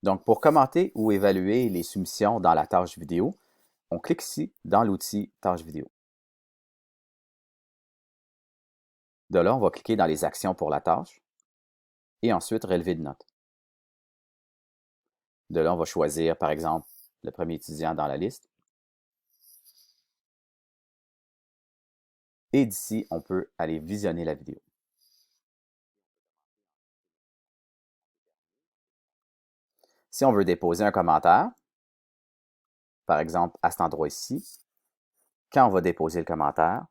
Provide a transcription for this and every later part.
Donc, pour commenter ou évaluer les soumissions dans la tâche vidéo, on clique ici dans l'outil Tâche vidéo. De là, on va cliquer dans les actions pour la tâche et ensuite relever de notes. De là, on va choisir, par exemple, le premier étudiant dans la liste. Et d'ici, on peut aller visionner la vidéo. Si on veut déposer un commentaire, par exemple à cet endroit ici, quand on va déposer le commentaire,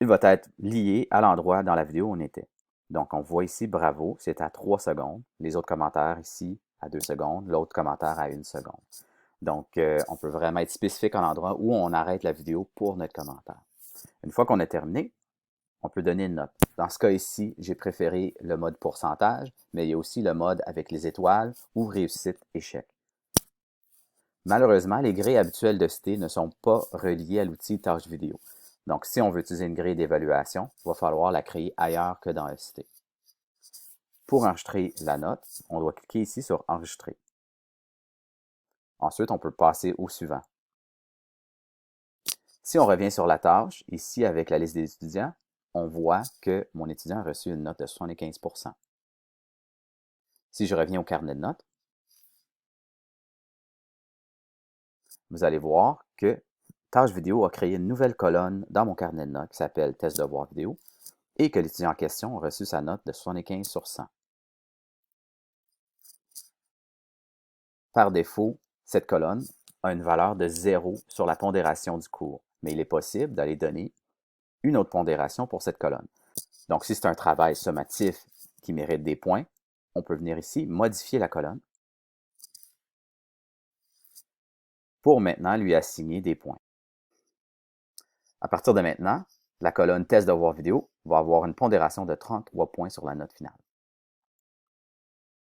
il va être lié à l'endroit dans la vidéo où on était. Donc, on voit ici, bravo, c'est à 3 secondes. Les autres commentaires ici à 2 secondes, l'autre commentaire à 1 seconde. Donc, on peut vraiment être spécifique à l'endroit où on arrête la vidéo pour notre commentaire. Une fois qu'on a terminé, on peut donner une note. Dans ce cas ici, j'ai préféré le mode pourcentage, mais il y a aussi le mode avec les étoiles ou réussite échec. Malheureusement, les grilles habituelles de CIT ne sont pas reliées à l'outil tâche vidéo. Donc, si on veut utiliser une grille d'évaluation, il va falloir la créer ailleurs que dans ST. Pour enregistrer la note, on doit cliquer ici sur Enregistrer. Ensuite, on peut passer au suivant. Si on revient sur la tâche, ici avec la liste des étudiants, on voit que mon étudiant a reçu une note de 75%. Si je reviens au carnet de notes, vous allez voir que Tâche vidéo a créé une nouvelle colonne dans mon carnet de notes qui s'appelle Test devoir vidéo et que l'étudiant en question a reçu sa note de 75 sur 100. Par défaut, cette colonne a une valeur de 0 sur la pondération du cours, mais il est possible d'aller donner une autre pondération pour cette colonne. Donc, si c'est un travail sommatif qui mérite des points, on peut venir ici modifier la colonne pour maintenant lui assigner des points. À partir de maintenant, la colonne Test devoir vidéo va avoir une pondération de 33 points sur la note finale.